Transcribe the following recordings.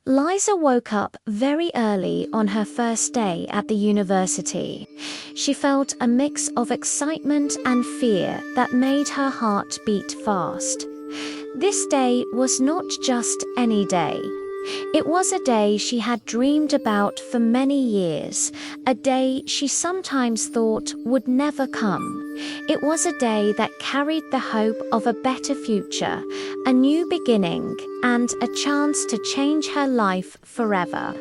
Liza woke up very early on her first day at the university. She felt a mix of excitement and fear that made her heart beat fast. This day was not just any day. It was a day she had dreamed about for many years, a day she sometimes thought would never come. It was a day that carried the hope of a better future, a new beginning, and a chance to change her life forever.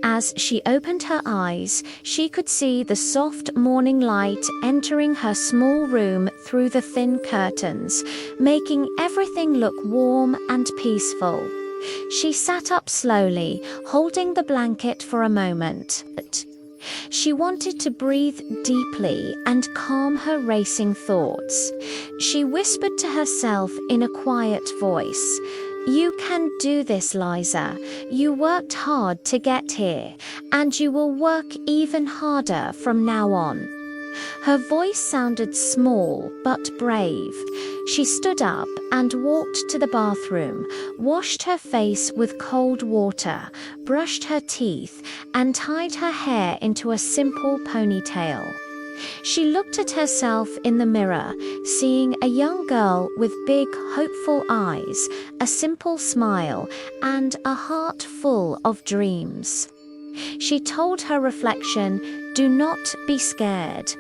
As she opened her eyes, she could see the soft morning light entering her small room through the thin curtains, making everything look warm and peaceful. She sat up slowly, holding the blanket for a moment. She wanted to breathe deeply and calm her racing thoughts. She whispered to herself in a quiet voice, "You can do this, Liza. You worked hard to get here, and you will work even harder from now on." Her voice sounded small but brave. She stood up and walked to the bathroom, washed her face with cold water, brushed her teeth, and tied her hair into a simple ponytail. She looked at herself in the mirror, seeing a young girl with big, hopeful eyes, a simple smile, and a heart full of dreams. She told her reflection, "Do not be scared."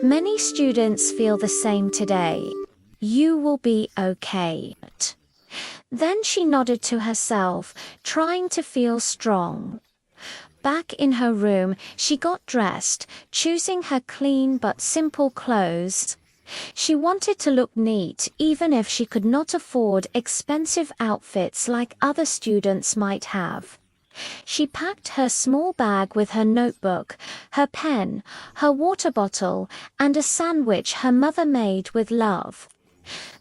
Many students feel the same today. You will be okay. Then she nodded to herself, trying to feel strong. Back in her room, she got dressed, choosing her clean but simple clothes. She wanted to look neat, even if she could not afford expensive outfits like other students might have. She packed her small bag with her notebook, her pen, her water bottle, and a sandwich her mother made with love.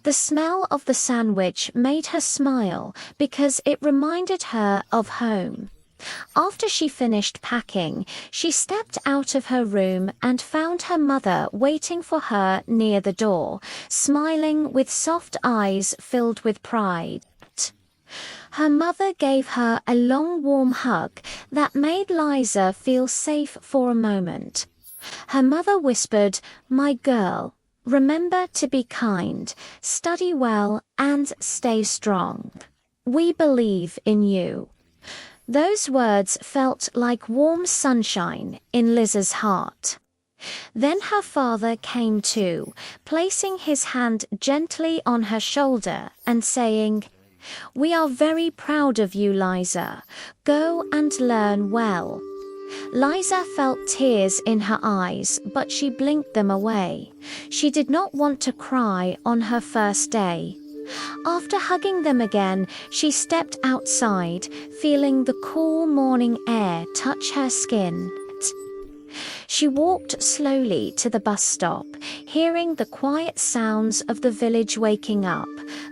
The smell of the sandwich made her smile because it reminded her of home. After she finished packing, she stepped out of her room and found her mother waiting for her near the door, smiling with soft eyes filled with pride. Her mother gave her a long warm hug that made Liza feel safe for a moment. Her mother whispered, "My girl, remember to be kind, study well, and stay strong. We believe in you." Those words felt like warm sunshine in Liza's heart. Then her father came too, placing his hand gently on her shoulder and saying, "We are very proud of you, Liza. Go and learn well." Liza felt tears in her eyes, but she blinked them away. She did not want to cry on her first day. After hugging them again, she stepped outside, feeling the cool morning air touch her skin. She walked slowly to the bus stop, hearing the quiet sounds of the village waking up,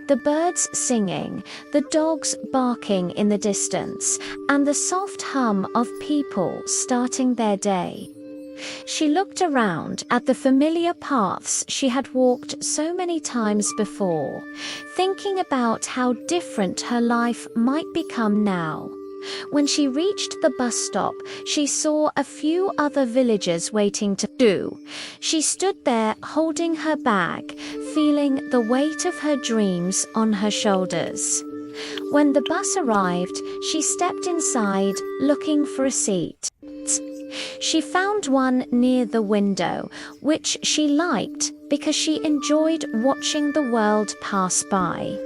the birds singing, the dogs barking in the distance, and the soft hum of people starting their day. She looked around at the familiar paths she had walked so many times before, thinking about how different her life might become now. When she reached the bus stop, she saw a few other villagers waiting too. She stood there holding her bag, feeling the weight of her dreams on her shoulders. When the bus arrived, she stepped inside, looking for a seat. She found one near the window, which she liked because she enjoyed watching the world pass by.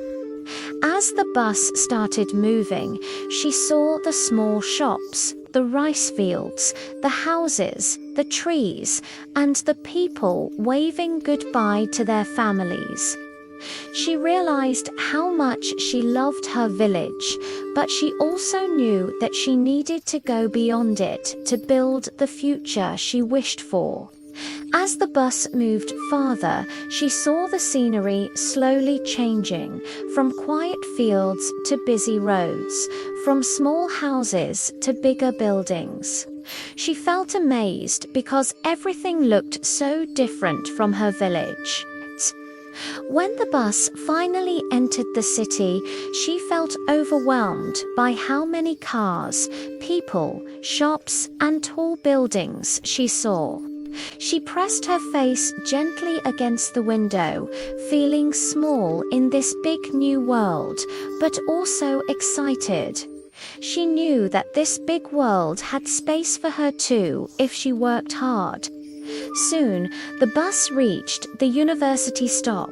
As the bus started moving, she saw the small shops, the rice fields, the houses, the trees, and the people waving goodbye to their families. She realized how much she loved her village, but she also knew that she needed to go beyond it to build the future she wished for. As the bus moved farther, she saw the scenery slowly changing, from quiet fields to busy roads, from small houses to bigger buildings. She felt amazed because everything looked so different from her village. When the bus finally entered the city, she felt overwhelmed by how many cars, people, shops, and tall buildings she saw. She pressed her face gently against the window, feeling small in this big new world, but also excited. She knew that this big world had space for her too if she worked hard. Soon, the bus reached the university stop.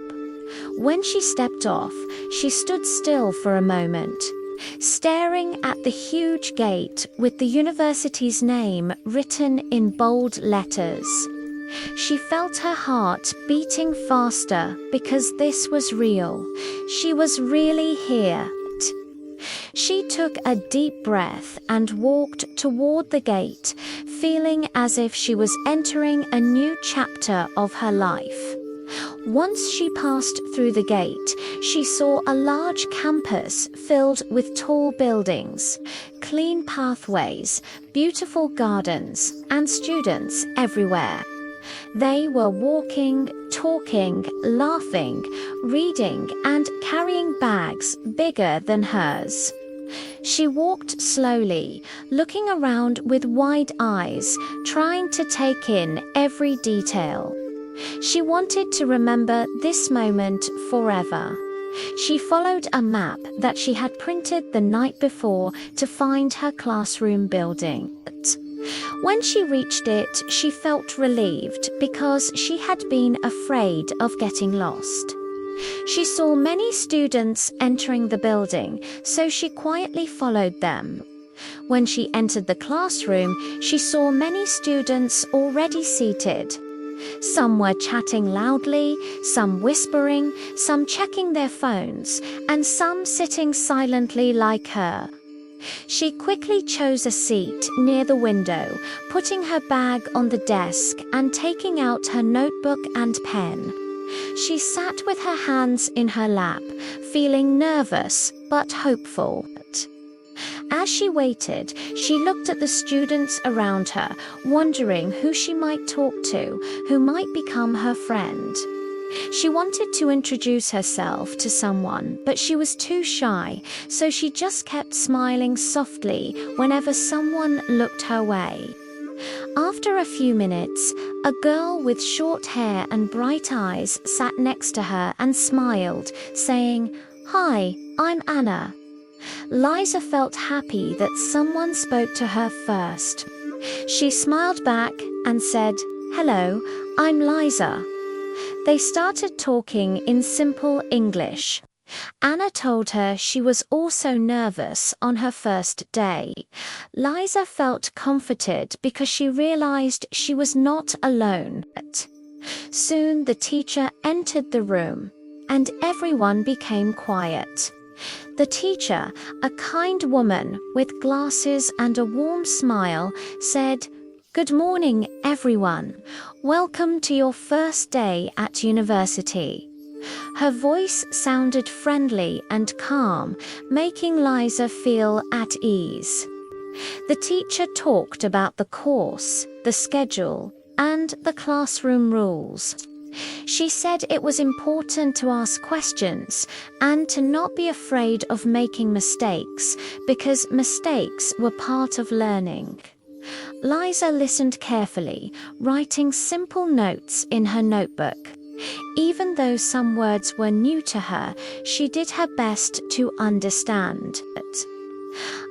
When she stepped off, she stood still for a moment, staring at the huge gate with the university's name written in bold letters. She felt her heart beating faster because this was real. She was really here. She took a deep breath and walked toward the gate, feeling as if she was entering a new chapter of her life. Once she passed through the gate, she saw a large campus filled with tall buildings, clean pathways, beautiful gardens, and students everywhere. They were walking, talking, laughing, reading, and carrying bags bigger than hers. She walked slowly, looking around with wide eyes, trying to take in every detail. She wanted to remember this moment forever. She followed a map that she had printed the night before to find her classroom building. When she reached it, she felt relieved because she had been afraid of getting lost. She saw many students entering the building, so she quietly followed them. When she entered the classroom, she saw many students already seated. Some were chatting loudly, some whispering, some checking their phones, and some sitting silently like her. She quickly chose a seat near the window, putting her bag on the desk and taking out her notebook and pen. She sat with her hands in her lap, feeling nervous but hopeful. As she waited, she looked at the students around her, wondering who she might talk to, who might become her friend. She wanted to introduce herself to someone, but she was too shy, so she just kept smiling softly whenever someone looked her way. After a few minutes, a girl with short hair and bright eyes sat next to her and smiled, saying, "Hi, I'm Anna." Liza felt happy that someone spoke to her first. She smiled back and said, "Hello, I'm Liza." They started talking in simple English. Anna told her she was also nervous on her first day. Liza felt comforted because she realized she was not alone. Soon the teacher entered the room, and everyone became quiet. The teacher, a kind woman with glasses and a warm smile, said, "Good morning, everyone. Welcome to your first day at university." Her voice sounded friendly and calm, making Liza feel at ease. The teacher talked about the course, the schedule, and the classroom rules. She said it was important to ask questions and to not be afraid of making mistakes because mistakes were part of learning. Liza listened carefully, writing simple notes in her notebook. Even though some words were new to her, she did her best to understand it.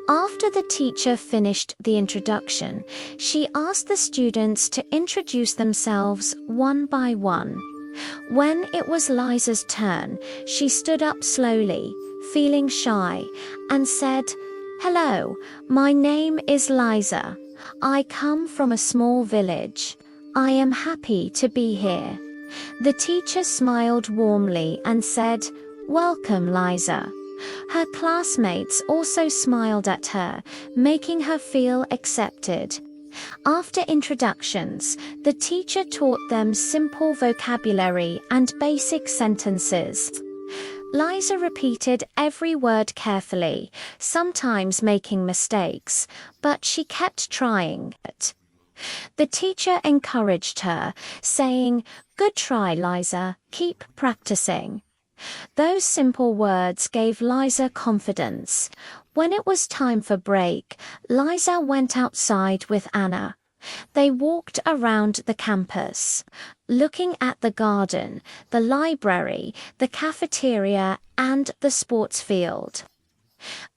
After the teacher finished the introduction, she asked the students to introduce themselves one by one. When it was Liza's turn, she stood up slowly, feeling shy, and said, "Hello, my name is Liza. I come from a small village. I am happy to be here." The teacher smiled warmly and said, "Welcome, Liza." Her classmates also smiled at her, making her feel accepted. After introductions, the teacher taught them simple vocabulary and basic sentences. Liza repeated every word carefully, sometimes making mistakes, but she kept trying. The teacher encouraged her, saying, "Good try, Liza, keep practicing." Those simple words gave Liza confidence. When it was time for break, Liza went outside with Anna. They walked around the campus, looking at the garden, the library, the cafeteria, and the sports field.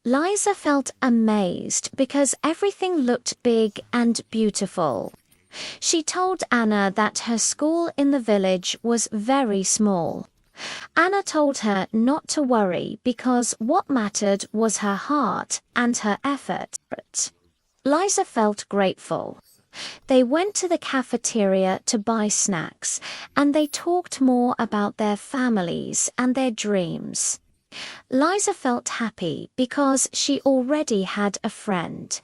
Liza felt amazed because everything looked big and beautiful. She told Anna that her school in the village was very small. Anna told her not to worry because what mattered was her heart and her effort. Liza felt grateful. They went to the cafeteria to buy snacks, and they talked more about their families and their dreams. Liza felt happy because she already had a friend.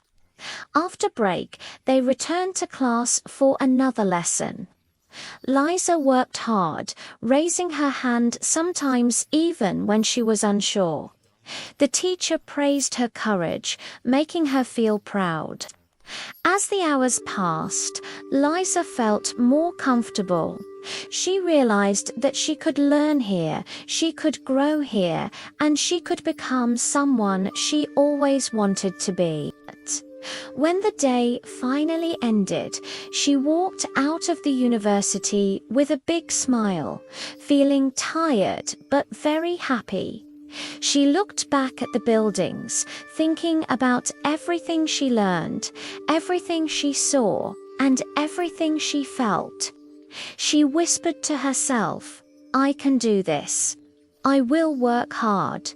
After break, they returned to class for another lesson. Liza worked hard, raising her hand sometimes even when she was unsure. The teacher praised her courage, making her feel proud. As the hours passed, Liza felt more comfortable. She realized that she could learn here, she could grow here, and she could become someone she always wanted to be. When the day finally ended, she walked out of the university with a big smile, feeling tired but very happy. She looked back at the buildings, thinking about everything she learned, everything she saw, and everything she felt. She whispered to herself, "I can do this. I will work hard."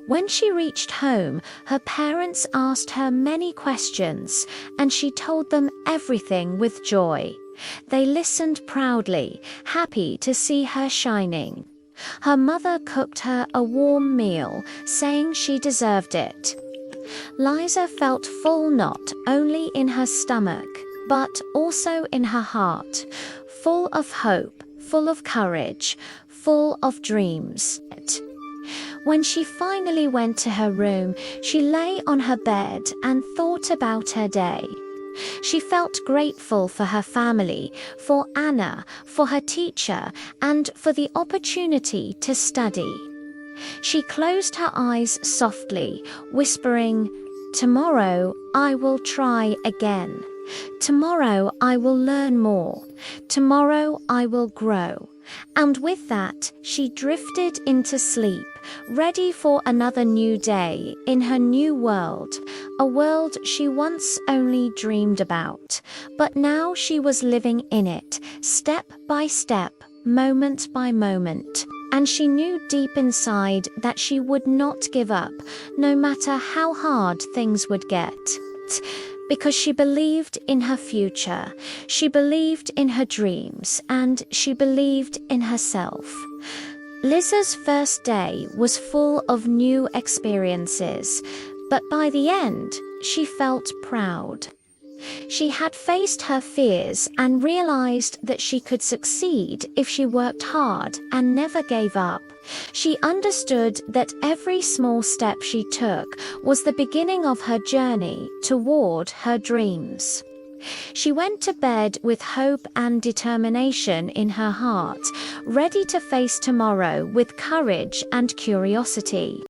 When she reached home, her parents asked her many questions, and she told them everything with joy. They listened proudly, happy to see her shining. Her mother cooked her a warm meal, saying she deserved it. Liza felt full not only in her stomach, but also in her heart, full of hope, full of courage, full of dreams. When she finally went to her room, she lay on her bed and thought about her day. She felt grateful for her family, for Anna, for her teacher, and for the opportunity to study. She closed her eyes softly, whispering, "Tomorrow I will try again. Tomorrow I will learn more. Tomorrow I will grow." And with that, she drifted into sleep, ready for another new day in her new world, a world she once only dreamed about. But now she was living in it, step by step, moment by moment. And she knew deep inside that she would not give up, no matter how hard things would get. Because she believed in her future, she believed in her dreams, and she believed in herself. Liza's first day was full of new experiences, but by the end, she felt proud. She had faced her fears and realized that she could succeed if she worked hard and never gave up. She understood that every small step she took was the beginning of her journey toward her dreams. She went to bed with hope and determination in her heart, ready to face tomorrow with courage and curiosity.